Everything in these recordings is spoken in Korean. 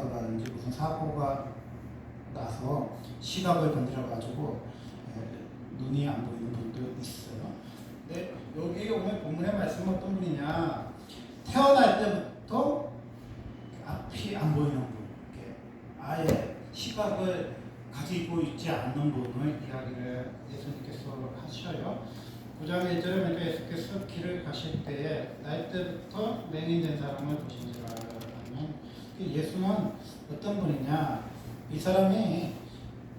교통사고라든지 무슨 사고가 나서 시각을 건드려 가지고 눈이 안 보이는 분도 있어요. 근데 여기 오늘 본문의 말씀은 어떤 분이냐, 태어날 때부터 앞이 안 보이는 분, 이렇게 아예 시각을 가지고 있지 않는 분을 이야기를 예수님께서 하셔요. 9장 1절에 보니까 예수께서 길을 가실 때에 날 때부터 맹인된 사람을 보신지라 하면, 예수는 어떤 분이냐, 이 사람이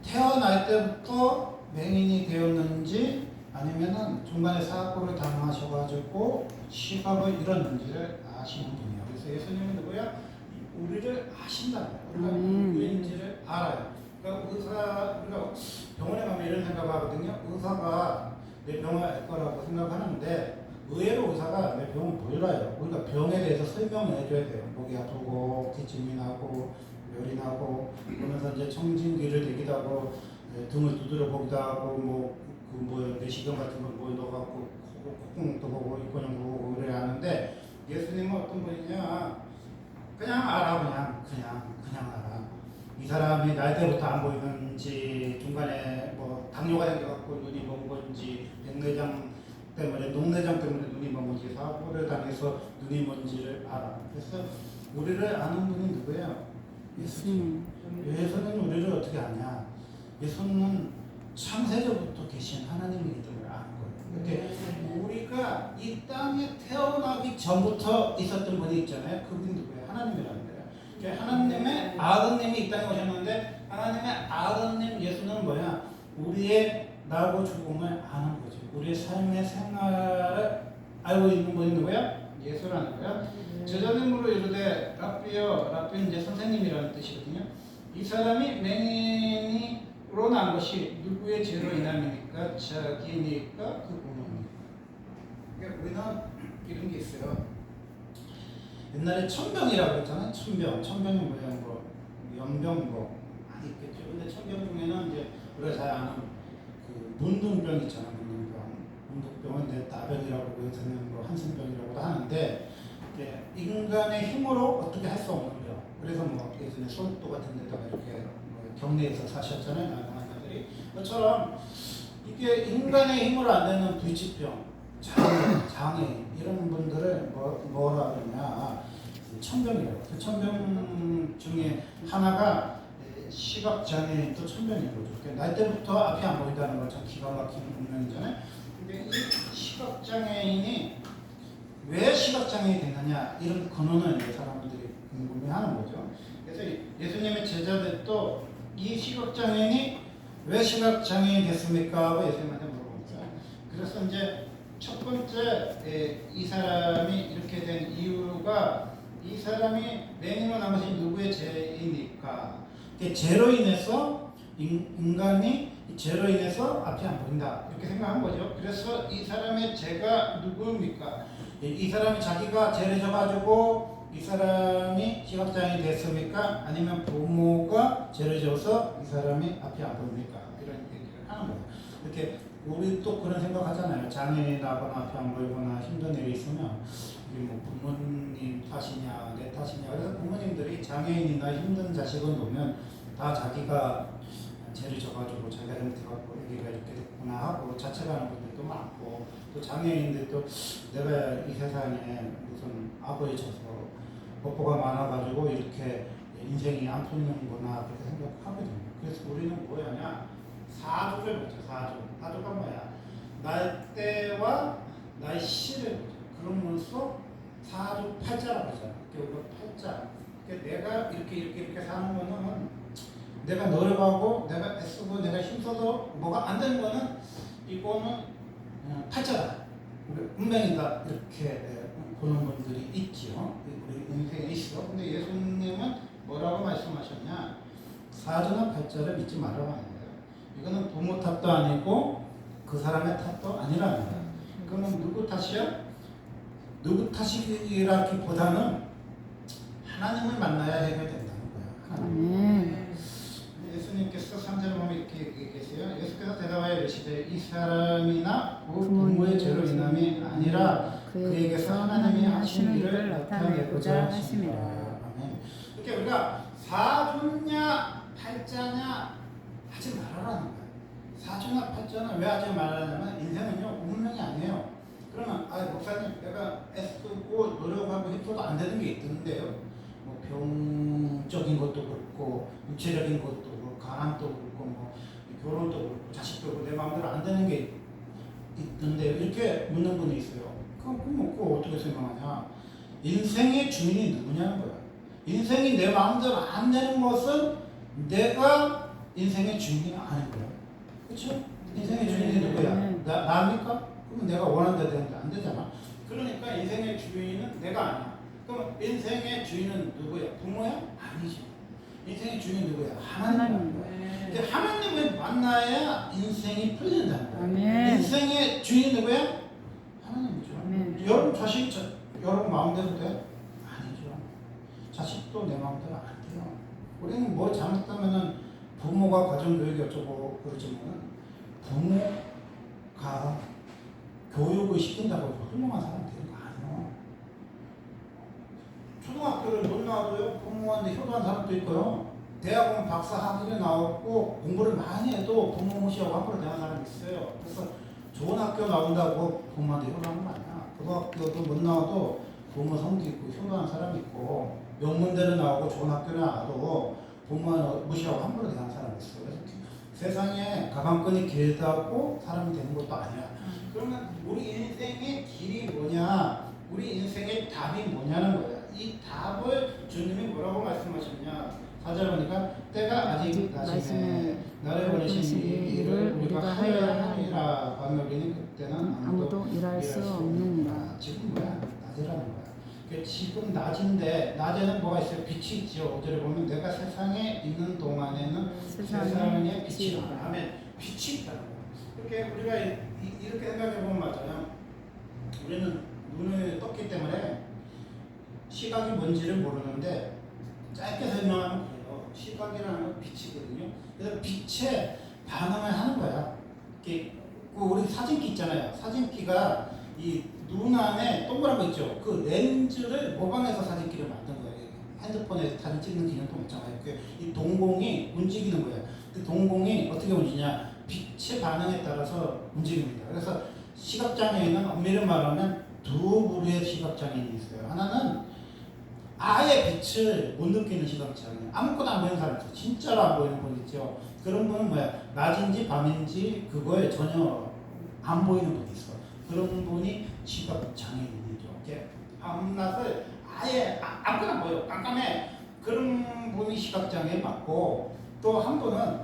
태어날 때부터 맹인이 되었는지 아니면은 중간에 사고를 당하셔가지고 시각을 잃었는지를 아시는 분이에요. 그래서 예수님은 누구야? 우리를 아신다. 우리가 누구인지를 알아요. 그러니까 우리가 병원에 가면 이런 생각하거든요. 의사가 내 병을 알 거라고 생각하는데 의외로 의사가 내 병을 몰라요. 우리가 병에 대해서 설명을 해줘야 돼요. 목이 아프고 기침이 나고 열이 나고 그러면서 이제 청진기를 대기도 하고 등을 두드려 보기도 하고 내시경 같은 걸 넣어갖고 콧구멍도 보고 입구녕도 보고 그래야 하는데, 예수님은 어떤 분이냐, 그냥 알아. 그냥 알아. 이 사람이 날 때부터 안 보이는지, 중간에 뭐 당뇨가 생겨갖고 눈이 먼 건지, 녹내장 때문에 눈이 먼 건지, 사고를 당해서 눈이 먼지를 알아. 그래서 우리를 아는 분이 누구예요? 예수님. 예수는 우리를 어떻게 아냐? 예수는 창세전부터 계신 하나님이기 때문에 아는 거예요. 근데 우리가 이 땅에 태어나기 전부터 있었던 분이 있잖아요. 그분이 누구예요? 하나님이라는 거예요. 하나님의 아드님이 이 땅에 오셨는데, 하나님의 아드님 예수는 뭐야? 우리의 나고 죽음을 아는 거죠. 우리의 삶의 생활을 알고 있는 분이 누구야? 예수라는 거야. 제자님으로 이르되 라삐는 이제 선생님이라는 뜻이거든요. 이 사람이 맹인으로 난 것이 누구의 죄로 인함이니까? 자기니까 그 부모입니다. 그러니까 우리는 이런 게 있어요. 옛날에 천병이라고 했잖아요. 천병이 뭐야? 연병 많이 있겠죠. 근데 천병 중에는 이제 우리가 잘 아는 그 문둥병 있잖아요. 문둥병은 이제 나병이라고 해서는 한센병이라고도 하는데, 인간의 힘으로 어떻게 할 수 없는 병. 그래서 예전에 소도 같은 데다가 이렇게 격리해서 사셨잖아요. 나병환자들이. 그것처럼 이게 인간의 힘으로 안 되는 불치병, 장애인 이런 분들을 뭐라 그러냐, 천병이라고. 그 천병 중에 하나가 시각장애인도 천병인 거죠. 날 때부터 앞이 안 보인다는 건 참 기가 막힌 운명이잖아요. 근데 이 시각장애인이 왜 시각장애인이 됐느냐, 이런 근원을 사람들이 궁금해하는 거죠. 그래서 예수님의 제자들도 이 시각장애인이 왜 시각장애인이 됐습니까? 하고 예수님한테 물어봅니다. 그래서 이제 첫 번째, 이 사람이 이렇게 된 이유가, 이 사람이 맹인으로 난 것이 누구의 죄입니까? 죄로 인해서 인간이 죄로 인해서 앞이 안 보인다, 이렇게 생각한 거죠. 그래서 이 사람의 죄가 누구입니까? 이 사람이 자기가 죄를 져가지고 이 사람이 시각장애인이 됐습니까? 아니면 부모가 죄를 져서 이 사람이 앞이 안 보입니까? 이런 얘기를 하는 거예요. 이렇게 우리 또 그런 생각 하잖아요. 장애인이 나거나 앞이 안 보이거나 힘든 일이 있으면 이게 부모님 탓이냐 내 탓이냐. 그래서 부모님들이 장애인이나 힘든 자식을 놓으면 다 자기가 죄를 져가지고 자기가 잘못해갖고 애기가 이렇게 됐구나 하고 자책하는 분들도 많고, 또 장애인들도 내가 이 세상에 무슨 악을 져서 복보가 많아가지고 이렇게 인생이 안 풀리는구나 그렇게 생각하거든요. 그래서 우리는 뭐냐냐, 사주를 보죠. 사주가 뭐야? 날때와 날씨를 보죠. 그러면서 사주 팔자라고 하잖아. 우리가 팔자. 내가 이렇게 사는 거는, 내가 노력하고 내가 애쓰고 내가 힘써도 뭐가 안 되는 거는 이거는 팔자다, 우리 운명이다, 이렇게 보는 분들이 있죠. 우리 인생에 있어. 근데 예수님은 뭐라고 말씀하셨냐? 사주나 팔자를 믿지 말라고 하는 거예요. 이거는 부모 탓도 아니고 그 사람의 탓도 아니라는 거예요. 그러면 누구 탓이야? 누구 탓이라기보다는 하나님을 만나야 해결된다는 거예요. 예수님께서 3절 보면 이렇게 얘기하세요. 예수께서 대답하여 이르시되 이 사람이나 그 부모의 죄로 인함이 아니라 그에게서 하나님이 하신 일을 나타내고자 하심이라. 아멘. 이렇게 우리가 사주냐 팔자냐 하지 말아라는 거야. 사주나 팔자나 왜 하지 말아냐면 인생은요 운명이 아니에요. 그러면 목사님 내가 애쓰고 노력하고 해도 안 되는 게 있던데요. 뭐 병적인 것도 그렇고 육체적인 것도 그렇고 가난도 그렇고 뭐 결혼도 그렇고 자식도 그렇고 내 마음대로 안 되는 게 있던데 이렇게 묻는 분이 있어요. 그럼 그거 어떻게 생각하냐? 인생의 주인이 누구냐는 거야. 인생이 내 마음대로 안 되는 것은 내가 인생의 주인이 아닌 거야. 그렇죠? 인생의 주인이 누구야? 나입니까? 그러면 내가 원하는 대로 되는데 안 되잖아. 그러니까 인생의 주인은 내가 아니야. 그럼 인생의 주인은 누구야? 부모야? 아니지. 인생의 주인은 누구야? 하나님이야. 근데 하나님을 만나야 인생이 풀린다는 거야. 인생의 주인이 누구야? 하나님이죠. 여러분 자식 여러분 마음대로 돼? 아니죠. 자식도 내 마음대로 안 돼요. 우리는 뭐 잘못하면은 부모가 가정교육이 어쩌고 그러지만 부모가 교육을 시킨다고 해서 훌륭한 사람 되는 거 아니에요. 초등학교를 못 나와도요 부모한테 효도한 사람도 있고요. 대학원 박사 학위를 나왔고 공부를 많이 해도 부모 무시하고 함부로 대한 사람이 있어요. 그래서 좋은 학교 나온다고 부모한테 효도하는 거 아니야. 고등학교도 못 나와도 부모 섬기고 효도한 사람이 있고 명문대를 나오고 좋은 학교를 나와도 부모 무시하고 함부로 대한 사람이 있어요. 그래서 세상에 가방끈이 길다고 사람이 되는 것도 아니야. 그러면 우리 인생의 길이 뭐냐? 우리 인생의 답이 뭐냐는 거야. 이 답을 주님이 뭐라고 말씀하셨냐? 4절 보니까 때가 아직 나시네 나를 보내신 이 일을 우리가 하여야 하리라. 반면에 그때는 아무도 일할 수 없느니라. 지금 뭐야? 낮이라는 거야. 지금 낮인데 낮에는 뭐가 있어요? 빛이 있죠. 5절에 보면 내가 세상에 있는 동안에는 세상에 빛이 있다. 아멘. 빛이 있다는 거야. 이렇게 우리가 이렇게 생각해 보면 맞아요. 우리는 눈을 떴기 때문에 시각이 뭔지를 모르는데 짧게 설명하면 그래요. 시각이라는 건 빛이거든요. 그래서 빛에 반응을 하는 거야. 우리 사진기 있잖아요. 사진기가 이 눈 안에 동그란 거 있죠. 그 렌즈를 모방해서 사진기를 만든 거예요. 핸드폰에 사진 찍는 기능도 있잖아요. 이 동공이 움직이는 거예요. 그 동공이 어떻게 움직이냐? 빛의 반응에 따라서 움직입니다. 그래서 시각장애인은 엄밀히 말하면 두 부류의 시각장애인이 있어요. 하나는 아예 빛을 못 느끼는 시각장애인. 아무것도 안 보이는 사람 있어요. 진짜로 안 보이는 분 있죠. 그런 분은 뭐야? 낮인지 밤인지 그거에 전혀 안 보이는 분이 있어. 그런 분이 시각장애인이죠. 밤낮을 아예 아무것도 안 보여. 깜깜해. 그런 분이 시각장애 맞고 또 한 분은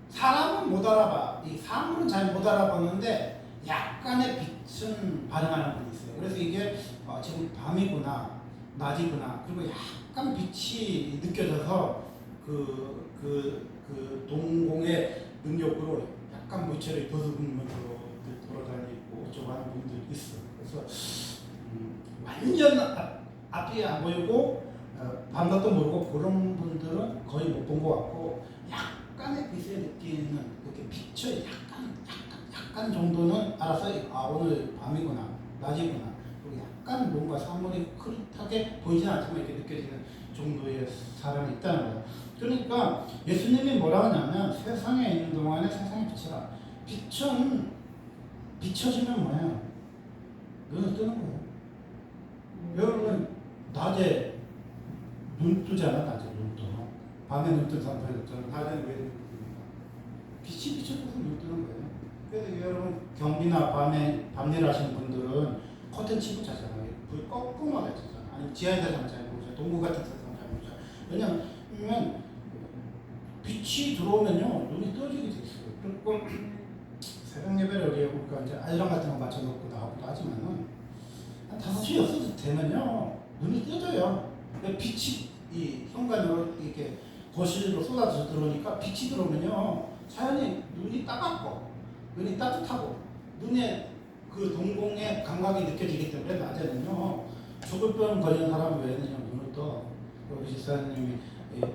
사람은 못 알아봐. 이 사물은 잘 못 알아보는데 약간의 빛은 발현하는 분이 있어요. 그래서 이게 지금 밤이구나, 낮이구나. 그리고 약간 빛이 느껴져서 그 동공의 능력으로 약간 물체를 벗어보면서 돌아다니고 어쩌고 하는 분들이 있어요. 그래서 완전 앞이 안 보이고 밤낮도 모르고 그런 분들은 거의 못 본 것 같고 약간의 빛을 느끼는 그렇게 빛을 약간 정도는 알아서 오늘 밤이구나 낮이구나 그리고 약간 뭔가 사물이 흐릿하게 보이진 않지만 이렇게 느껴지는 정도의 사람이 있다는 거예요. 그러니까 예수님이 뭐라 하냐면 세상에 있는 동안에 세상에 비춰라. 빛은 비춰지면 뭐예요? 눈을 뜨는 거예요. 여러분 낮에 눈 뜨잖아. 낮에 눈 떠. 밤에 눈 뜬 사람들이 없잖아. 낮에는 왜 눈 뜹니까? 빛이 비춰져서 눈 뜨는 거예요. 그래서 여러분 경비나 밤에 밤일 하시는 분들은 커튼 치고 자잖아요. 불 꺾고만 자잖아요. 아니면 지하에서 잠을 잘 못 자요. 동굴 같은 데서 잘 못 자요. 왜냐면 빛이 들어오면요 눈이 떠지게 돼 있어요. 그리고 새벽 예배를 우리가 보니까 이제 알람 같은 거 맞춰놓고 나오기도 하지만은 한 5시 6시 되면요 눈이 떠져요. 빛이 이 현관으로 이렇게 거실로 쏟아져 들어오니까 빛이 들어오면요 자연히 눈이 따갑고 눈이 따뜻하고 눈에 그 동공의 감각이 느껴지기 때문에 낮에는요 죽을 뻔 걸리는 사람 외에는 눈을 떠. 우리 집사님이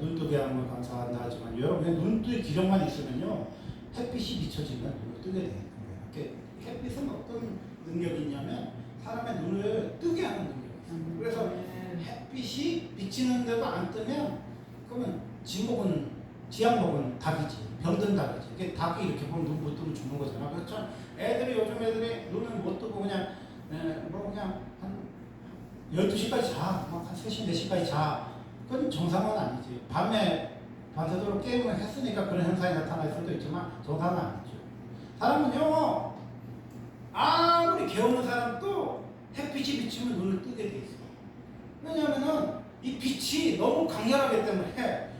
눈뜨게 하는 걸 감사한다 하지만 여러분의 눈뜰 기력만 있으면요 햇빛이 비춰지면 눈을 뜨게 되는 거예요. 햇빛은 어떤 능력이 있냐면 사람의 눈을 뜨게 하는 능력이 있어요. 그래서 햇빛이 비치는데도 안 뜨면 지목은 지향목은 닭이지. 병든 닭이지. 이게 닭이 이렇게 보면 눈 못 뜨면 죽는 거잖아. 그렇죠? 애들이 요즘 애들이 눈을 못 뜨고 그냥 뭐 그냥 한 12시까지 자. 막 한 3시, 4시까지 자. 그건 정상은 아니지. 밤에 밤새도록 게임을 했으니까 그런 현상이 나타날 수도 있지만 정상은 아니죠. 사람은요, 아무리 개우는 사람도 햇빛이 비치면 눈을 뜨게 돼 있어. 왜냐하면은 이 빛이 너무 강렬하기 때문에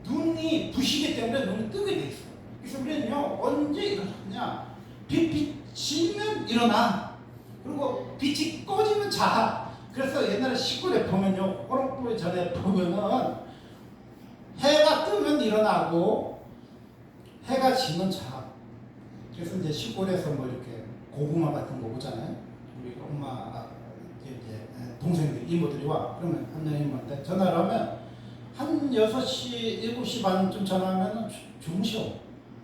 눈이 부시기 때문에 눈이 뜨게 돼 있어. 그래서 우리는요, 언제 일어나냐? 빛 비치면 일어나. 그리고 빛이 꺼지면 자. 그래서 옛날에 시골에 보면요, 호롱불 전에 보면은 해가 뜨면 일어나고 해가 지면 자. 그래서 이제 시골에서 뭐 이렇게 고구마 같은 거 오잖아요. 우리 엄마 이제 동생들 이모들이 와. 그러면 한양이모한테 전화를 하면 한 6시 7시 반쯤 전화하면 주무셔.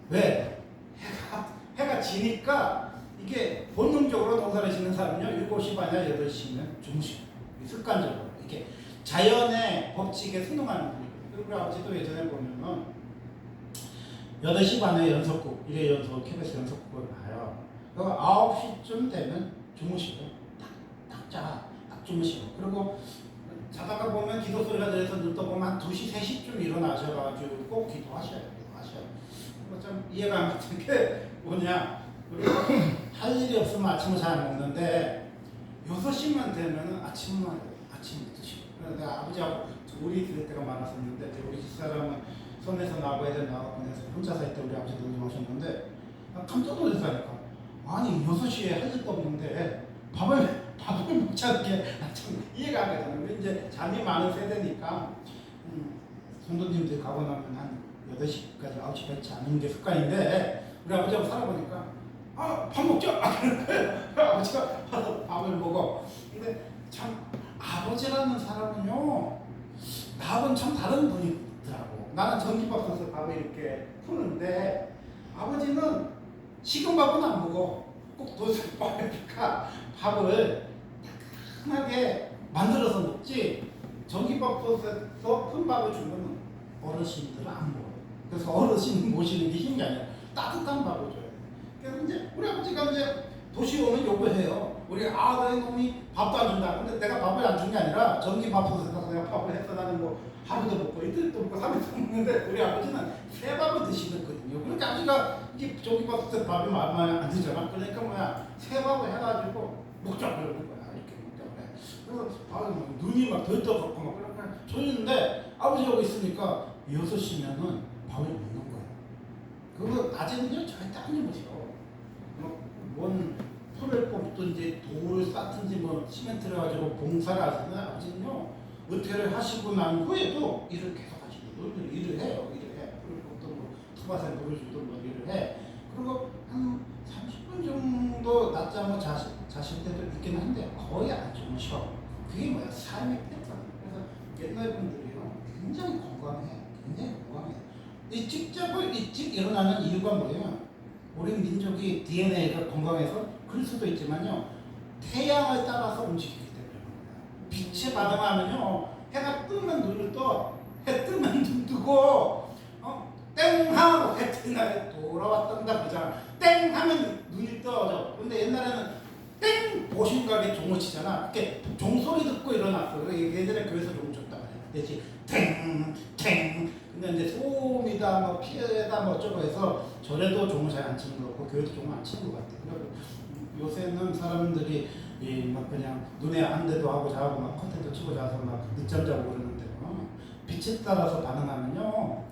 왜? 해가 지니까 이게 본능적으로 농사를 짓는 사람은요 7시 반이나 8시면 주무셔. 습관적으로 이렇게 자연의 법칙에 순응하는 분이거든요. 그리고 우리 아버지도 예전에 보면은 8시 반에 연속극, 1회 연속, KBS 연속극을 봐요. 그리고 9시쯤 되면 주무시고, 딱 주무시고. 그리고 자다가 보면 기도 소리가 들려서 눈 떠보면 한 2시, 3시쯤 일어나셔가지고 꼭 기도하셔요. 좀 이해가 안 갔던 게 뭐냐. 우리가 할 일이 없으면 아침을 잘 먹는데, 6시만 되면 아침을 드시고. 그래서 내가 아버지하고 둘이 들을 때가 많았었는데, 우리 집사람은 섬에서 나고 애들 나고 보내서 혼자 살 때 우리 아버지도 운동하셨는데 깜짝 놀랐다니까. 아니 6시에 할 일도 없는데 밥을 먹지 않게 참 이해가 안 가잖아요. 우리 이제 잠이 많은 세대니까 성도님들 가고 나면 한 8시까지 9시까지 자는 게 습관인데 우리 아버지하고 살아보니까 밥 먹자! 그러는 거예요. 아버지가 와서 밥을 먹어. 근데 참 아버지라는 사람은요 나하고는 참 다른 분이더라고. 나는 전기밥솥에서 밥을 이렇게 푸는데 아버지는 식은 밥은 안 먹어. 꼭 도시락 밥이니까 밥을 따끈하게 만들어서 먹지 전기밥솥에서 푼 밥을 주면 어르신들은 안 먹어. 그래서 어르신 모시는 게 힘이 아니라 따뜻한 밥을 줘요. 그래서 이제 우리 아버지가 이제 도시 오면 요구해요. 우리 너희 놈이 밥도 안 준다. 근데 내가 밥을 안 준 게 아니라 전기밥솥에 가서 내가 밥을 해서 나는 뭐 하루도 먹고 이틀도 먹고 3일도 먹는데 우리 아버지는 새 밥을 드시거든요. 그러니까 아버지가 이게 전기밥솥에 밥이 많이 안 드잖아. 그러니까 뭐야 새 밥을 해가지고 먹자 그러는 거야. 이렇게 먹자 그래. 그래서 밥을 눈이 막 들떠갖고 막 그렇게 졸리는데 아버지하고 있으니까 6시면은 밥을 먹는 거야. 그거 낮에는요 절대 안 주무셔. 뭔 풀을 뽑든지 돌을 쌓든지 뭐 시멘트를 가지고 봉사를 하시는 아버지는요 은퇴를 하시고 난 후에도 일을 계속 하시고 일을 해요. 일을 해. 풀을 뽑든 뭐 토밭에 물을 주든 뭐 일을 해. 그리고 한 30분 정도 낮잠을 자실 때도 있긴 한데 거의 안 주무셔. 그게 뭐야 삶의 패턴. 그래서 옛날 분들이요 굉장히 건강해. 일찍 일어나는 이유가 뭐예요? 우리 민족이 DNA가 건강해서 그럴 수도 있지만요 태양을 따라서 움직이기 때문에 빛에 반응하면요 해가 뜨면 눈을 떠. 해 뜨면 눈 뜨고 땡 하고 해 뜨는 날에 돌아왔던가 그러잖아. 땡 하면 눈이 떠져. 근데 옛날에는 땡 보신각에 종을 치잖아. 이렇게 종소리 듣고 일어났어. 예전에 교회에서 종 쳤다 그래. 땡. 근데 이제 소음이다, 뭐 피해다, 뭐 어쩌고 해서 절에도 종을 잘 안 치는 것 같고 교회도 종을 안 치는 것 같아요. 그리고 요새는 사람들이 막 그냥 눈에 안 대도 하고 자고 막 컨텐츠 치고 자서 막 늦잠 자고 그러는데 빛에 따라서 반응하면요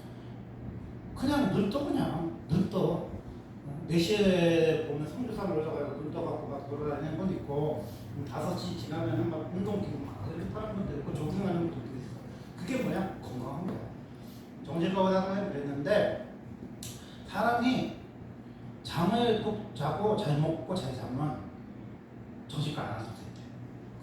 그냥 눈 떠. 4시에 보면 성주산으로 가서 눈 떠갖고 막 돌아다니는 건 있고 5시 지나면 막 운동기구 막 이렇게 타는 분들 있고 조깅하는 분들도 있어. 그게 뭐냐? 건강한 거야. 정신과의사를 그랬는데 사람이 잠을 꼭 자고 잘 먹고 잘 자면 정신과 안 와도 돼.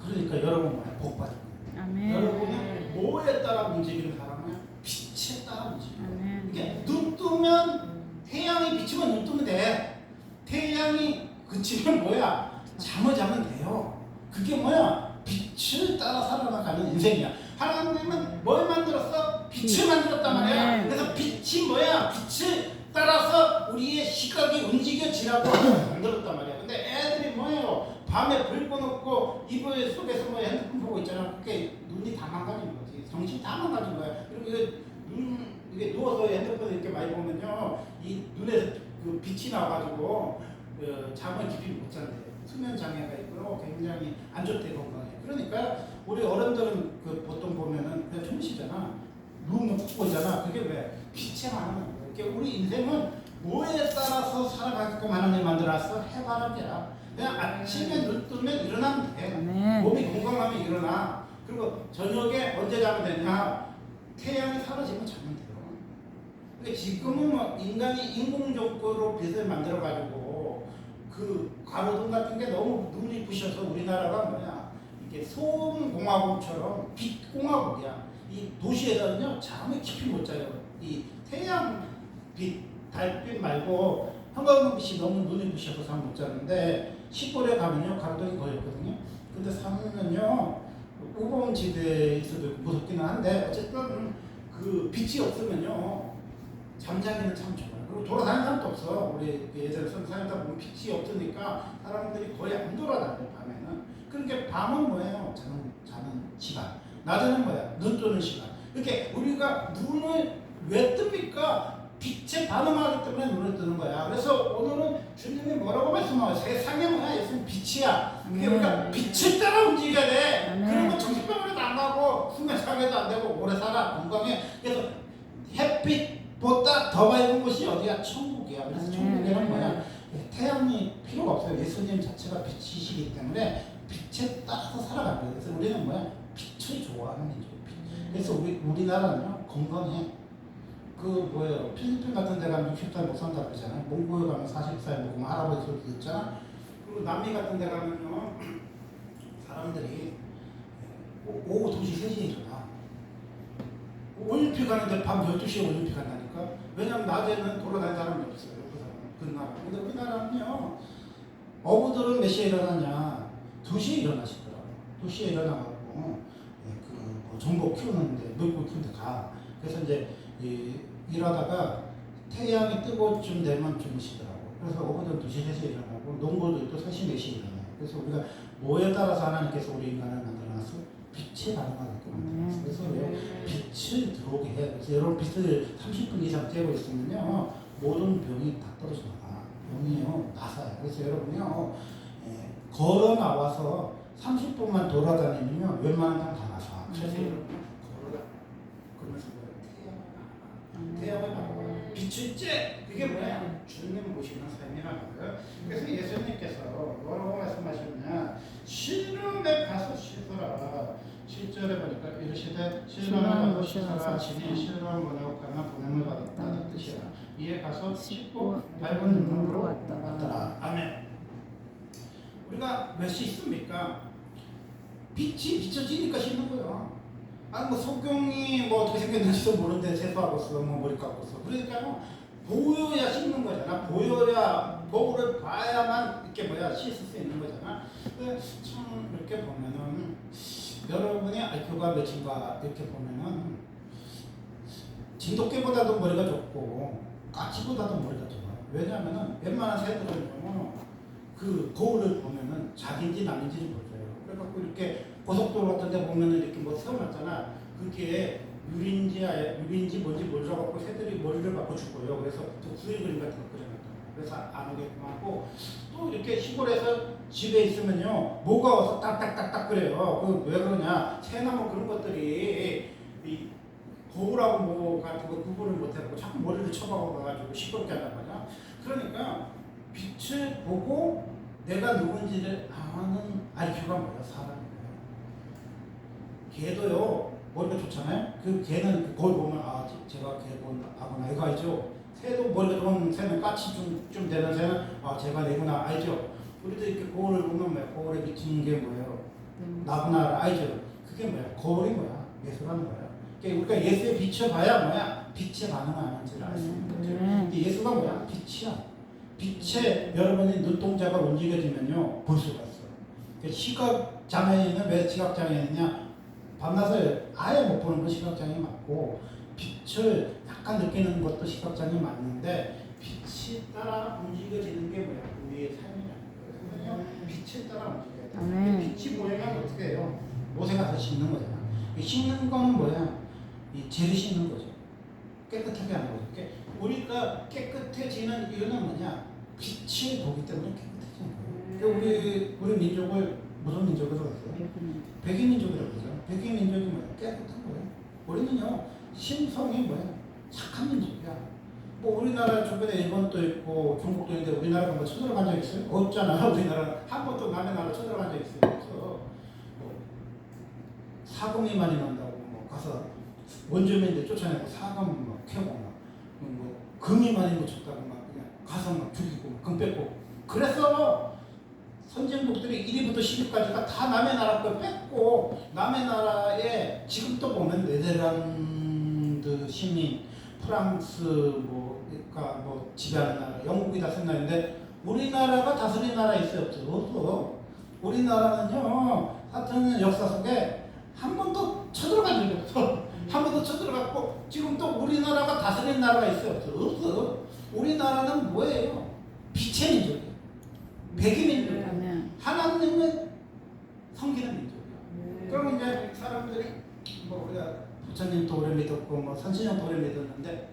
그러니까 여러분 뭐야? 복 받을 거예요. 여러분이 뭐에 따라 움직이는 사람은 빛에 따라 움직여요. 이게 눈 뜨면 태양이 비치면 눈 뜨면 돼. 태양이 그치면 뭐야? 잠을 자면 돼요. 그게 뭐야? 빛을 따라 살아나가는 인생이야. 하나님은 뭘 만들었어? 빛 빛을 만들었단 말이야. 네. 그래서 빛이 뭐야? 빛을 따라서 우리의 시각이 움직여지라고 만들었단 말이야. 근데 애들이 뭐예요? 밤에 불 꺼놓고 이불 속에서 뭐 핸드폰 보고 있잖아. 그게 눈이 다 망가진 거지. 정신 다 망가진 거야. 그리고 이게 누워서 핸드폰 이렇게 많이 보면요, 이 눈에서 그 빛이 나가지고 잠을 깊이 못 잔대. 수면 장애가 있고 굉장히 안 좋대 건강에. 그러니까 우리 어른들은 그 보통 보면은 그냥 주무시잖아. 누우면 푹 보잖아. 그게 왜? 빛에 반응하는 거야. 그러니까 우리 인생은 뭐에 따라서 살아가게끔 하나님 만들어놨어? 해바라기야. 그냥 아침에 눈 뜨면 일어나면 돼. 네. 몸이 건강하면 일어나. 그리고 저녁에 언제 자면 되냐? 태양이 사라지면 자면 돼요. 근데 지금은 뭐 인간이 인공적으로 빛을 만들어가지고 그 가로등 같은 게 너무 눈이 부셔서 우리나라가 뭐냐? 이게 소음공화국처럼 빛공화국이야. 이 도시에서는요, 잠을 깊이 못 자요. 이 태양빛, 달빛 말고 형광빛이 너무 눈이 부셔서 잠 못 자는데 시골에 가면요, 가로등이 거의 없거든요. 근데 산은요, 우범지대에 있어도 무섭기는 한데 어쨌든 그 빛이 없으면요, 잠자기는 참 좋아요. 그리고 돌아다니는 사람도 없어. 우리 예전에 살다 보면 빛이 없으니까 사람들이 거의 안 돌아다녀요, 밤에는. 그러니까 밤은 뭐예요? 자는 시간. 낮에는 뭐야? 눈 뜨는 시간. 이렇게 우리가 눈을 왜 뜹니까? 빛에 반응하기 때문에 눈을 뜨는 거야. 그래서 오늘은 주님이 뭐라고 말씀하세요? 세상에 뭐야? 예수는 빛이야. 그게 우리가 빛을 따라 움직여야 돼. 그러면 정신병원에도 안 가고 수면장애도 안 되고 오래 살아. 건강해. 그래서 햇빛보다 더 밝은 곳이 어디야? 천국이야. 그래서 천국에는 뭐야? 태양이 필요가 없어요. 예수님 자체가 빛이시기 때문에 빛에 따라서 살아갑니다. 그래서 우리는 뭐야? 빛을 좋아하는 민족. 그래서 우리나라는요, 건강해. 그 뭐예요? 필리핀 같은 데 가면 60살 못 산다 그러잖아요. 몽골 가면 40살 먹으면 할아버지 소리 듣잖아. 그리고 남미 같은 데 가면요, 사람들이 오후 2시, 3시에 일어나. 올림픽 가는데 밤 12시에 올림픽 간다니까? 왜냐면 낮에는 돌아다니는 사람이 없어요. 그 나라. 근데 우리나라는요, 어부들은 몇 시에 일어나냐? 2시에 일어나시더라고요. 2시에 일어나가지고 뭐 전복 키우는데, 물고기 키우는데 가. 그래서 이제 일하다가 태양이 뜨고 좀 되면 주무시더라고. 그래서 어부들은 2시, 3시에 일어나고 농부들도 3시, 4시에 일어나요. 그래서 우리가 뭐에 따라서 하나님께서 우리 인간을 만들어놨어? 빛에 반응하게끔 만들어놨어. 그래서 왜 빛을 들어오게 해. 그래서 여러분 빛을 30분 이상 쬐고 있으면요, 모든 병이 다 떨어져 나가. 병이요, 나사요. 그래서 여러분요, 걸어 나와서 30분만 돌아다니면요, 웬만한 사람 다 나사. 그래서 여러분 걸어라. 그러면서 태양을 바라봐요. 빛을 쬐! 그게 뭐야? 주님 모시는 삶이라는 거예요. 그래서 예수님께서 뭐라고 말씀하셨냐? 실험에 가서 씻어라. 7절에 보니까 이르시되 실험에 가서 씻어라. 진이 실험 보내고 가나 보냄을 받았다는 뜻이야. 이에 가서 씻고 밝은 눈으로 왔더라. 아멘. 우리가 왜 씻습니까? 빛이 비춰지니까 씻는 거예요. 아니 뭐 속경이 뭐 어떻게 생겼는지도 모르는데 세수하고 써, 뭐 머리 깎고 써. 그러니까 보여야 씻는 거잖아. 보여야 거울을 봐야만 이렇게 뭐야 씻을 수 있는 거잖아. 근데 참 이렇게 보면은 여러분의 IQ가 몇인가 이렇게 보면은 진돗개보다도 머리가 좋고 까치보다도 머리가 좋아요. 왜냐하면은 웬만한 새들은요, 그 거울을 보면은 자기인지 남인지를 모르요. 그래갖고 이렇게 고속도로 같은 데 보면은 이렇게 뭐 세워놨잖아. 그게 유리인지 뭔지 몰라갖고 새들이 머리를 맞고 죽고요. 그래서 또 구일 그림 같은 거 그려놨다. 그래서 안 오게끔 하고, 또 이렇게 시골에서 집에 있으면요, 뭐가 와서 딱딱딱딱 그래요. 그 왜 그러냐? 새나무 그런 것들이 이 거울하고 뭐 같은 거 구분을 못하고 자꾸 머리를 쳐박아가지고 시끄럽게 한단 말이야. 그러니까 빛을 보고 내가 누군지를 아는 IQ가 뭐야? 사람이에요. 개도요, 머리가 좋잖아요. 그 개는 거울 보면 제가 개 본 아구나 이거 알죠. 새도 머리가 좋은 새는 까치 좀 되는 새는 제가 내구나 알죠. 우리도 이렇게 거울을 보면 뭐야? 거울에 비치는 게 뭐예요? 나구나 알죠. 그게 뭐야? 거울이 뭐야? 예수라는 거야. 그러니까 우리가 예수에 비춰봐야 뭐야? 빛에 반응하는지를 알 수 있는 거죠. 예수가 뭐야? 빛이야. 빛에 여러분의 눈동자가 움직여지면요, 볼 수가 있어. 그러니까 시각 장애인은 왜 시각 장애인이냐? 밤낮을 아예 못 보는 건 시각 장애 맞고, 빛을 약간 느끼는 것도 시각장애 맞는데 빛이 따라 움직여지는 게 뭐야? 우리의 삶이라는 거예요. 빛을 따라 움직여야 돼. 빛이 모양이 어떻게 해요? 못에 가서 씻는 거잖아. 씻는 거는 뭐야? 이 죄를 씻는 거죠. 깨끗하게 하는 거죠. 우리가 깨끗해지는 이유는 뭐냐? 빛을 보기 때문에 깨끗해지는 거예요. 우리 민족을 무슨 민족이라고 했어요? 백인 민족이라고 그러죠. 백인 민족이 뭐야? 깨끗한 거예요. 우리는요, 심성이 뭐야? 착한 민족이야. 뭐 우리나라 주변에 일본도 있고 중국도 있는데 우리나라가 뭐 쳐들어간 적 있어요? 없잖아. 우리나라 한 번도 남의 나라 쳐들어간 적 있어요? 그래서 뭐 사금이 많이 난다고 뭐 가서 원주민들 쫓아내고 사금 막 캐고 뭐 금이 많이 묻혔다고 막 그냥 가서 막 죽이고 금 뺏고 그래서 선진국들이 1위부터 10위까지가 다 남의 나라 걸 뺏고 남의 나라에 지금도 보면 네덜란드 시민, 프랑스 그러니까 뭐 지배하는 나라, 영국이 다스리는데 우리나라가 다스린 나라 있어요? 없어. 우리나라는요, 하여튼 역사 속에 한 번도 쳐들어간 적이 없어. 한 번도 쳐들어갔고 지금 또 우리나라가 다스린 나라가 있어요? 없어. 우리나라는 뭐예요? 빛의 민족이에요. 백의 민족이에요. 하나님은 섬기는 민족이에요. 그럼 이제 사람들이 뭐 우리가 부처님도 오래 믿었고 뭐 선신형도 오래 믿었는데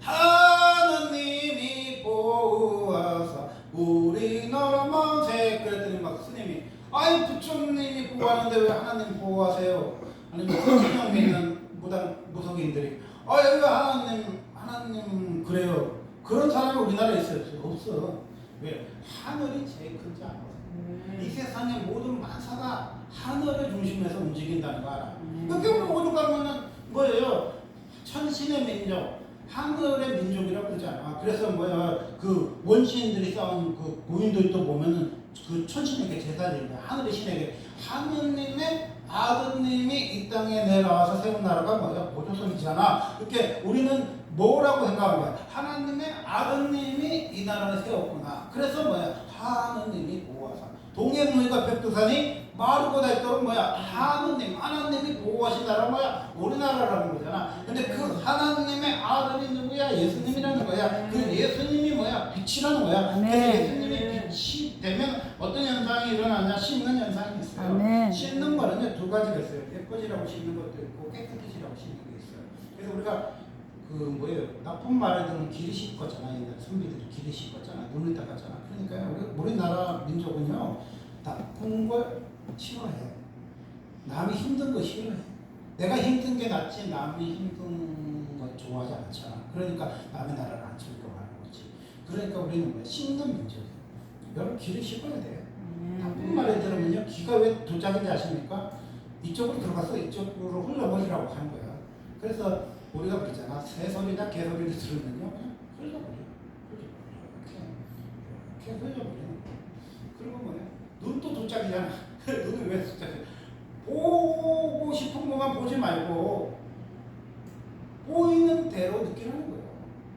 하나님이 보호하사 우리나라만 세 그랬더니 막 스님이 아이 부처님이 보호하는데 왜 하나님 보호하세요? 아니면 선신형 믿는 무속인들이 왜 하나님 그래요? 그런 사람이 우리나라에 있어요? 없어. 왜? 하늘이 제일 크지 않아서. 이 세상의 모든 만사가 하늘을 중심에서 움직인다는 거 알아. 그러니까 오죽 가면은 뭐예요? 천신의 민족, 하늘의 민족이라고 그러잖아. 그래서 그 원시인들이 쌓은 그 고인돌도 보면은 그 천신에게 제사 드리는 거야. 하늘의 신에게. 하느님의 아드님이 이 땅에 내려와서 세운 나라가 보조선이잖아. 이렇게 우리는 뭐라고 생각하는 거야? 하나님의 아드님이 이 나라를 세웠구나. 그래서 하느님이 보호하사. 동해무이가 백두산이 마르고 닳도록 하느님이 보호하신 나라가 우리나라라는 거잖아. 근데 그 하나님의 아들이 누구야? 예수님이라는 거야. 그 예수님이 빛이라는 거야. 그래서 예수님이 빛이 되면 어떤 현상이 일어나냐? 씻는 현상이 있어요. 씻는 거는 두 가지가 있어요. 예뻐지라고 씻는 것도 있고 깨끗해지라고 씻는 게 있어요. 그래서 우리가 나쁜 말을 듣는 길이 씻었잖아. 옛날 선비들이 길이 씻었잖아. 눈을 닦았잖아. 그러니까 우리나라 민족은요, 나쁜 걸 싫어해. 남이 힘든 거 싫어해. 내가 힘든 게 낫지 남이 힘든 거 좋아하지 않잖아. 그러니까 남의 나라를 안 즐겨하는 거지. 그러니까 우리는 씻는 민족이에요. 여러분 길을 씻어야 돼요. 나쁜 말을 들으면요, 귀가 왜 도짝인지 아십니까? 이쪽으로 들어가서 이쪽으로 흘러버리라고 하는 거야. 그래서 우리가 그러잖아. 새소리나 개소리를 들으면요, 그냥 흘러버려. 이렇게 흘려버리는 거야. 그리고 눈도 도짝이잖아. 눈을 왜 도짝이야? 보고 싶은 것만 보지 말고 보이는 대로 느끼라는 거예요.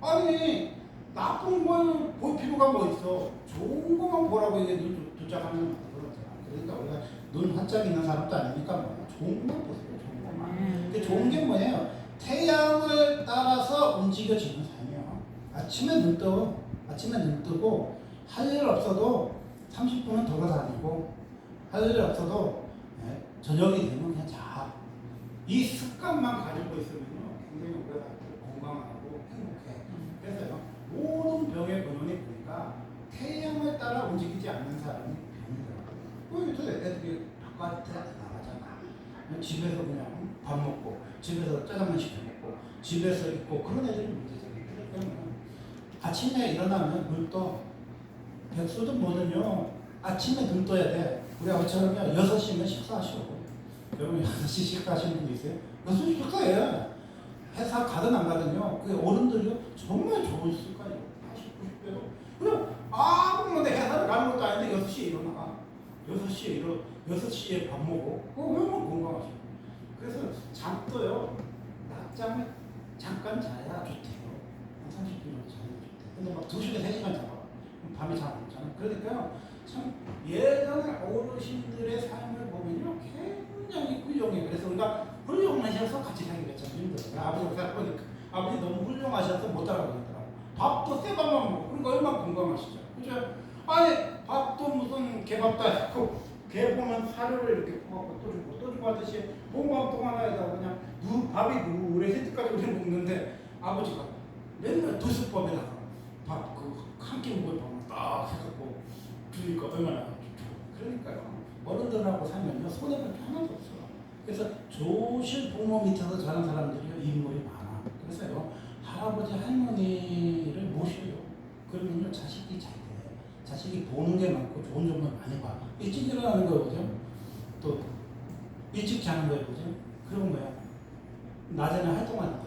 아니 나쁜 걸 볼 필요가 뭐 있어? 좋은 것만 보라고 이게 눈 도짝하면 그렇잖아. 그러니까 우리가 눈 한짝 있는 사람도 아니니까 좋은 것만 보세요. 좋은 것만. 근데 좋은 게 뭐예요? 태양을 따라서 움직여지는 삶이에요. 아침에 눈 뜨고 할 일 없어도 30분은 돌아다니고 할 일 없어도 저녁이 되면 그냥 자. 이 습관만 가지고 있으면요, 굉장히 우리가 건강하고 행복해. 그래서요, 모든 병의 근원이 보니까 태양을 따라 움직이지 않는 사람이 병이더라고요. 애들이 바깥에 나가잖아. 집에서 그냥 밥 먹고, 집에서 짜장면 시켜 먹고, 집에서 있고, 그런 애들이 문제잖아요. 그러니까 아침에 일어나면 눈 떠. 백수든 뭐든요, 아침에 눈 떠야 돼. 우리 아버지처럼요, 6시면 식사하시고. 여러분 6시 식사하시는 분 있어요? 6시 식사해요. 회사 가든 안 가든요, 그 어른들이요, 정말 좋으실 거예요. 80, 90대로. 그럼 아무런 회사를 가는 것도 아닌데 6시에 일어나. 6시에 밥 먹고, 얼마나 건강하셔. 그래서 잠도요, 낮잠을 잠깐 자야 좋대요. 한 30분 정도 자야 좋대요. 근데 막 2시간, 3시간 자봐. 밤에 잘 안 자잖아. 그러니까요, 참 예전에 어르신들의 삶을 보면요, 굉장히 훌륭해. 그래서 우리가 훌륭하셔서 같이 살기가 참 힘들어요. 아버지가 살아보니까 아버지 너무 훌륭하셔서 못 따라가겠더라고. 밥도 새 밥만 먹고 그러니까 얼마나 건강하시죠. 그죠? 아니 밥도 무슨 개밥도 아니고 개 보면 사료를 이렇게 퍼갖고 또 주고 하듯이 봉밥 동안에다 그냥 밥이 누래질 때까지 우리 먹는데 아버지가 맨날 두수법에다가 밥 한 끼 먹을 밥만 딱 해갖고 주니까 얼마나 좋죠. 그러니까요. 어른들하고 살면요 손해볼 게 하나도 없어요. 그래서 좋으신 부모 밑에서 자란 사람들이 인물이 많아. 그래서요 할아버지 할머니를 모셔요. 그러면요 자식이 잘 돼. 자식이 보는 게 많고 좋은 점을 많이 봐. 일찍 일어나는 거예요, 그죠? 또 일찍 자는 거예요, 그죠? 그런 거야. 낮에는 활동하는 거.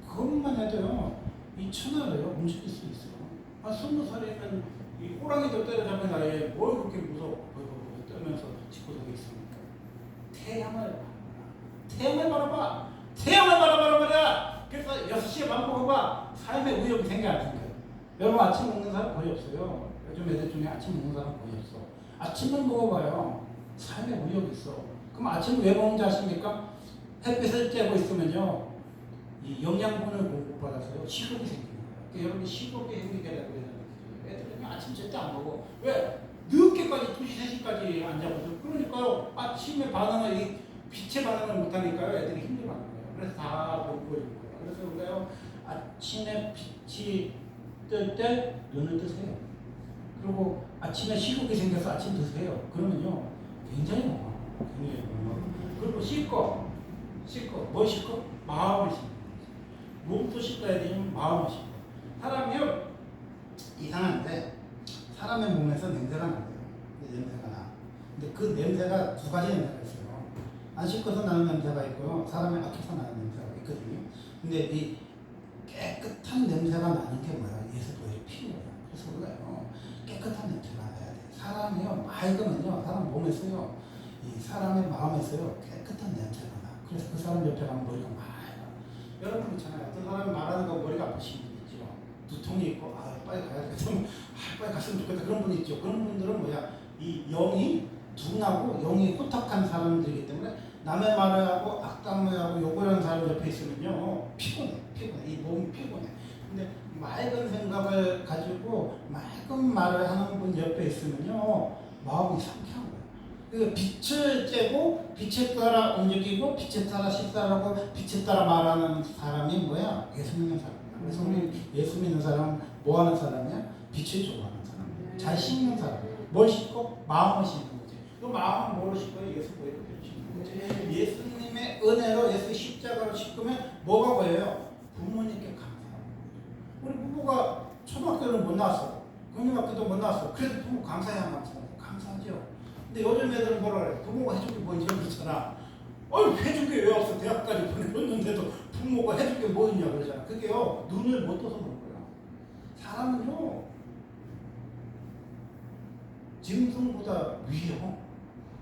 그것만 해도요 이 천하를요 움직일 수 있어요. 한 20살이면 이 호랑이도 때려잡는 나이에 뭘 그렇게 무서워 떨면서 집구석에 있습니까? 태양을 바라봐. 태양을 바라봐라 말이야. 그래서 6시에 밥 먹어봐. 삶의 의욕이 생겨 안 생겨요? 여러분 아침 먹는 사람 거의 없어요. 요즘 애들 중에 아침 먹는 사람 거의 없어. 아침을 먹어봐요. 삶의 의욕이 있어. 그럼 아침 왜 먹는지 아십니까? 햇빛을 쬐고 있으면요 이 영양분을 못 받아서요 식욕이 생기는 거예요. 그러니까 여러분이 식욕이 생기게 되고 애들은 아침 절대 안 먹어. 왜? 늦게까지 2시, 3시까지 안 자거든. 그러니까요 아침에 반응을 이 빛의 반응을 못하니까요 애들이 힘들어하는 거예요. 그래서 다 먹고 있는 거예요. 그래서 우리가요 아침에 빛이 뜰 때 눈을 뜨세요. 그리고 아침에 식욕이 생겨서 아침 드세요. 그러면요 굉장히 먹어. 굉장히 먹어. 그리고 씻고 뭘 씻고? 마음을 씻고. 몸도 씻어야 되면 마음을 씻고. 사람이요 이상한데 사람의 몸에서 냄새가 나요. 냄새가 나. 근데 그 냄새가 두 가지 냄새가 있어요. 안 씻고서 나는 냄새가 있고요. 사람이 악해서 나는 냄새가 있거든요. 근데 이 깨끗한 냄새가 나는 게 뭐야? 예수 보혈의 피예요. 그래서 우리가요 깨끗한 냄새가 나야 돼. 사람이요 맑으면요 사람 몸에서요 이 사람의 마음에서요 깨끗한 냄새가 나. 그래서 그 사람 옆에 가면 머리가 맑아. 여러분 있잖아요. 어떤 사람이 말하는 거 머리가 아프신 분 있죠. 두통이 있고 빨리 가야 되겠다. 빨리 갔으면 좋겠다. 그런 분이 있죠. 그런 분들은 뭐야? 이 영이 둔하고 영이 호탁한 사람들이기 때문에 남의 말을 하고 악담을 욕을 하는 사람 옆에 있으면요 피곤해. 이 몸이 피곤해. 근데 맑은 생각을 가지고 맑은 말을 하는 분 옆에 있으면요 마음이 상쾌한 거야. 그 빛을 쬐고 빛에 따라 움직이고 빛에 따라 식사하고 빛에 따라 말하는 사람이 뭐야? 예수 믿는 사람이야. 그래서 우리 예수 믿는 사람은 뭐 하는 사람이야? 빛을 좋아하는 사람이야. 잘 씻는 사람이야. 뭘 씻고? 마음을 씻는 거지. 그 마음은 뭐로 씻고요? 예수 보혈로 씻는 거지. 예수님의 은혜로 예수 십자가로 씻으면 뭐가 보여요? 부모님께 감사하는 거죠. 우리 부모가 초등학교를 못 나왔어. 국민학교도 못 나왔어. 그래도 부모 감사해야 감사하죠. 근데 요즘 애들은 뭐라 그래? 부모가 해준 게 뭐 있냐 그러잖아. 해준 게 왜 없어? 대학까지 보내줬는데도 부모가 해준 게 뭐 있냐 그러잖아. 그게요 눈을 못 떠서 그런 거야. 사람은요 짐승보다 위요.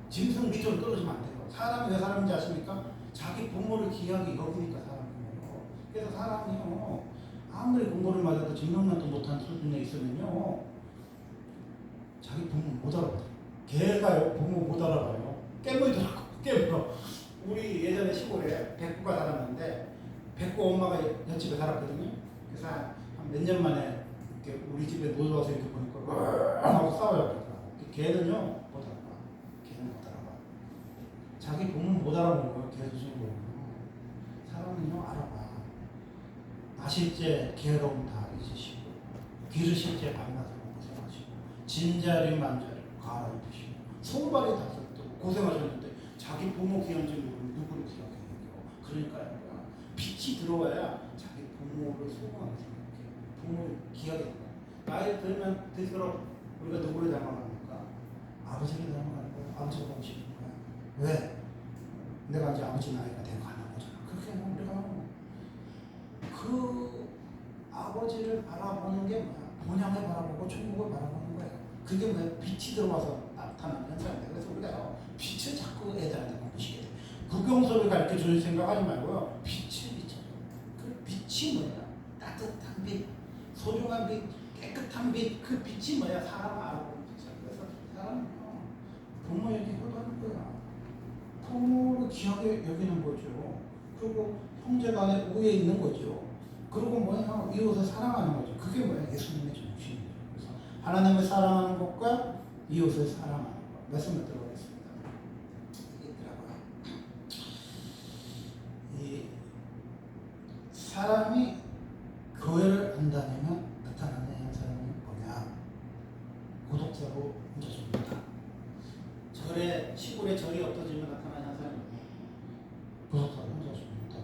짐승 밑으로 떨어지면 안 돼요. 사람이 왜 사람인지 아십니까? 자기 부모를 귀하게 여기니까 사람이에요. 그래서 사람이요 아무리 공부를 맞아도 증명만도 못한 수준에 있으면요 자기 부모 못 알아봐요. 개가요 부모 못 알아봐요. 깨물더라고. 깨물어. 우리 예전에 시골에 백구가 살았는데 백구 엄마가 옆집에 살았거든요. 그래서 한 몇 년 만에 이렇게 우리 집에 놀러 와서 이렇게 보니까 하고 싸워요. 개는요 못 알아봐. 개는 못 알아봐. 자기 부모 못 알아보는 거예요. 개 주신 거예요. 사람은요 알아봐. 마실 때 괴로움 다 잊으시고 기르실 때 밤낮으로 고생하시고 진자리 만자리 갈아입으시고 손발이 다섯도 고생하셨는데 자기 부모 귀한 줄 모르고 누구를 기억해요. 그러니까요 빛이 들어와야 자기 부모를 소중하게 생각해요. 부모를 귀하게 생각해요. 나이 들면 들수록 우리가 누구를 닮아갑니까? 아버지를 닮아가는 거예요. 아버지가 보고 싶은 거야. 왜? 내가 이제 아버지 나이가 되고 가는 거잖아. 그렇게 하면 우리가 그 아버지를 바라보는 게 뭐야? 본향을 바라보고 천국을 바라보는 거예요. 그게 뭐야? 빛이 들어와서 나타나는 현상인데 그래서 우리가요 빛을 자꾸 애들한테 공부시켜야 돼. 국영소를 가르쳐 줄 생각하지 말고요 빛을 비춰요. 그 빛이 뭐야? 따뜻한 빛, 소중한 빛, 깨끗한 빛. 그 빛이 뭐야? 사람을 알아보는 빛이야. 그래서 사람은요 부모에게 효도하는 거야. 부모를 귀하게 여기는 거죠. 그리고 형제간에 우애 있는 거죠. 그리고 뭐냐, 이웃을 사랑하는 거죠. 그게 뭐야, 예수님의 정신이에요. 그래서 하나님을 사랑하는 것과 이웃을 사랑하는 것. 말씀을 들어보겠습니다. 이게 있더라고요. 이 사람이 교회를 안 다니면 나타나는 현상이 뭐냐? 고독사로 혼자 죽는다. 절에, 시골에 절이 없어지면 나타나는 현상이 뭐냐? 고독사로 혼자 죽는다.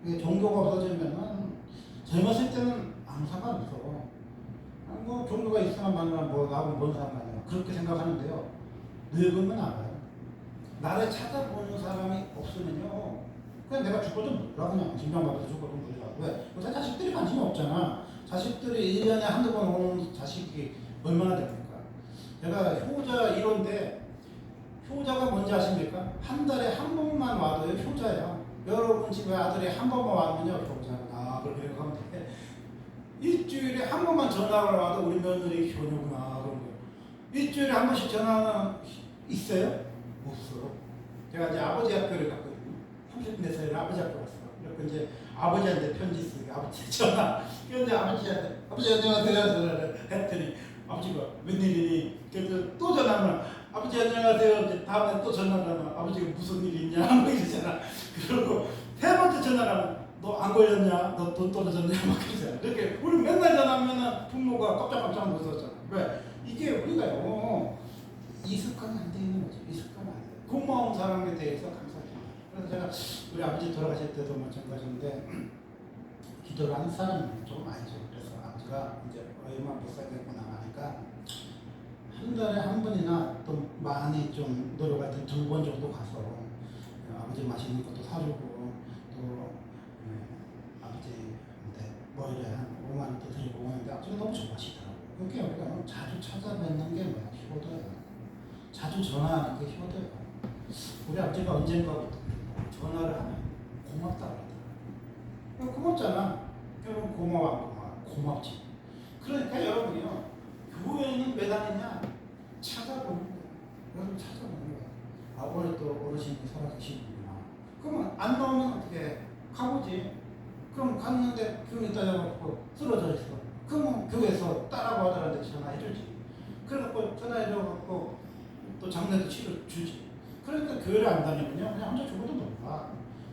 이게 종교가 없어지면은 젊었을 때는 아무 상관없어. 뭐 종교가 있으나 마누나 뭐 나하고 뭔 상관이야. 그렇게 생각하는데요. 늙으면 알아요. 나를 찾아보는 사람이 없으면요. 그냥 내가 죽어도 몰라. 그냥 진정받아서 죽어도 몰라. 왜? 요새 자식들이 관심이 없잖아. 자식들이 1년에 한두 번 오는 자식이 얼마나 됩니까? 제가 효자 1호인데 효자가 뭔지 아십니까? 한 달에 한 번만 와도요, 효자예요. 여러분 집에 아들이 한 번만 와면요, 효자구나. 그렇게 생각하면 돼. 일주일에 한 번만 전화를 와도 우리 며느리 효녀구나. 그런 거예요. 일주일에 한 번씩 전화는 있어요? 없어요. 제가 이제 아버지 학교를 갔거든요. 34살에 아버지 학교 갔어요. 그래서 이제 아버지한테 편지 쓰기, 아버지 전화. 그런데 아버지한테, 아버지 안녕하세요. 전화를 했더니 아버지가 웬일이니? 그래서 또 전화하면 아버지 안녕하세요. 이제 다음에 또 전화하면 아버지가 무슨 일이 있냐? 막 이러잖아. 그리고 세 번째 전화하면 너 안 걸렸냐? 너 돈 떨어졌냐? 막 그러잖아. 이렇게 우리 맨날 전화하면 부모가 깜짝깜짝 놀랐잖아. 왜? 이게 우리가요, 이 습관이 안 돼 있는 거죠. 이 습관이 안 돼. 고마운 사람에 대해서 감사해요. 그래서 제가 우리 아버지 돌아가실 때도 마찬가지인데 기도를 하는 사람은 조금 아니죠. 그래서 아버지가 이제 얼마 못 살겠고 나가니까 한 달에 한 번이나 또 많이 좀 노력할 때 2번 정도 가서 아버지 맛있는 것도 사주고 또 아버지한테 뭐 이래 한 5만 원도 드리고 오는데 아버지가 너무 좋아하시더라고요. 그게 우리가 자주 찾아뵙는 게 뭐야? 효도예요. 자주 전화하는 게 효도예요. 우리 아버지가 언젠가부터 전화를 하면 고맙다 그러더라고요. 고맙잖아. 여러분 고마워 안 고마워? 고맙지. 그러니까 여러분이요, 교회는 왜 다니냐? 찾아보는 거야. 여러분 찾아보는 거야. 아, 오늘 또 어르신이 살아계시는구나. 그러면 안 나오면 어떻게 해? 가보지. 그럼 갔는데 교회 따져갖고 쓰러져 있어. 그러면 교회에서 딸하고 아들한테 전화해주지. 그래갖고 전화해줘갖고 또 장례도 치러주지. 그러니까 교회를 안 다니면요, 그냥 혼자 죽어도 몰라.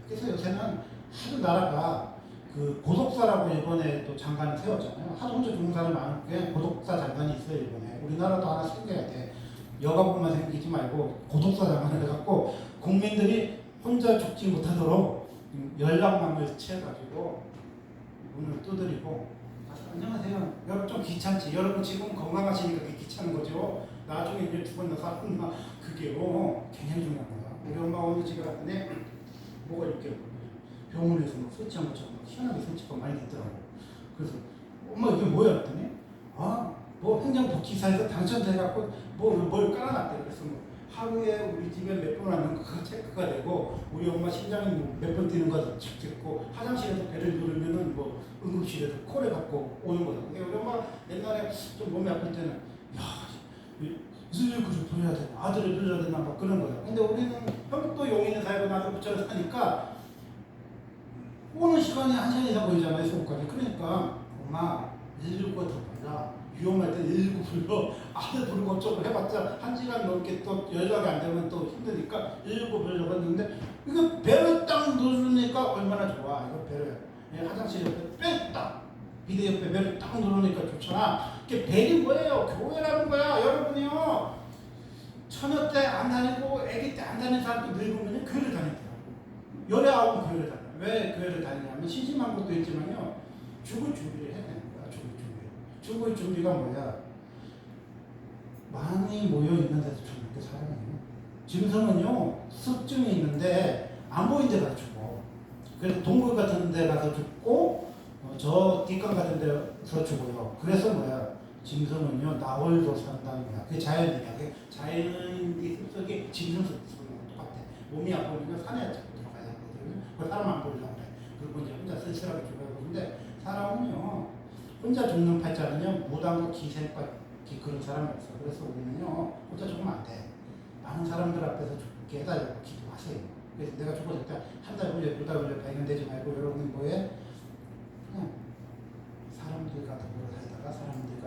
그래서 요새는 하도 나라가 그 고독사라고 이번에 또 장관을 세웠잖아요. 하도 혼자 죽는 사람이 많은 게 고독사 장관이 있어요, 이번에. 우리나라도 하나 생겨야 돼. 여가부만 생기지 말고 고독사 장관을 해갖고 국민들이 혼자 죽지 못하도록 연락망을 채워가지고 문을 두드리고, 안녕하세요. 여러분 좀 귀찮지? 여러분 지금 건강하시니까 그게 귀찮은 거죠. 나중에 이제 죽었나 살았나 그게 굉장히 중요한 거야. 우리 엄마가 오늘 집에 갔더니 뭐가 이렇게 병원에서 막 설치한 것처럼 희한하게 설치가 많이 됐더라고. 그래서 엄마 이게 뭐야 했더니 뭐 행정복지사에서 당첨돼갖고 뭘 깔아놨대. 그래서 뭐 하루에 우리 집에 몇 번 왔는 거 체크가 되고 우리 엄마 심장이 몇 번 뛰는 거 찍고 화장실에서 배를 누르면은 뭐 응급실에서 콜을 갖고 오는 거야. 우리 엄마 옛날에 좀 몸이 아플 때는 야 슬그를 보내야 되나 아들을 들여야 되나 막 그런 거야. 근데 우리는 형도 용인에 살고 나도 부천에 사니까 오는 시간이 1시간 이상 걸리잖아요, 서울까지. 그러니까 엄마 119가 더 빨라. 위험할 때 119 불러. 아들 부르고 어쩌고 해봤자 1시간 넘게 또 연락이 안 되면 또 힘드니까 119 부르려고 했는데 이거 배를 딱 누르니까 얼마나 좋아. 이거 배를 화장실 옆에 딱 비대 옆에 배를 딱 누르니까 좋잖아. 이게 벨이 뭐예요? 교회라는 거야. 여러분이요, 처녀 때 안 다니고 아기 때 안 다니는 사람도 늙으면 교회를 다니더라고. 열애하고 교회를 다녀. 왜 교회를 다니냐면 심심한 것도 있지만요, 죽을 준비를 해야 되는 거야. 죽을 준비가 뭐야? 많이 모여 있는 데서 죽는 게 사람이에요. 짐승은요, 습증이 있는데 안 보이는 데 가서 죽어. 그래서 동굴 같은 데 가서 죽고 저 뒷강 같은 데서 죽어요. 그래서 뭐야? 짐승은요, 나홀로 산다는 거야. 그게 자연이야. 그게 자연의 습성이 짐승 습성이랑 똑같아. 몸이 아프면 산에 들어가야 하거든요. 그 사람 안 보려고 그래. 그리고 이제 혼자 쓸쓸하게 죽어요. 근데 사람은요, 혼자 죽는 팔자는요, 무당과 기생과 그런 사람이 없어. 그래서 우리는요, 혼자 죽으면 안 돼. 많은 사람들 앞에서 죽게 해달라고 기도하세요. 그래서 내가 죽었을 때 한 달 후에, 두 달 후에 발견되지 말고 여러분이 뭐해? 그냥 사람들과 더불어 살다가 사람들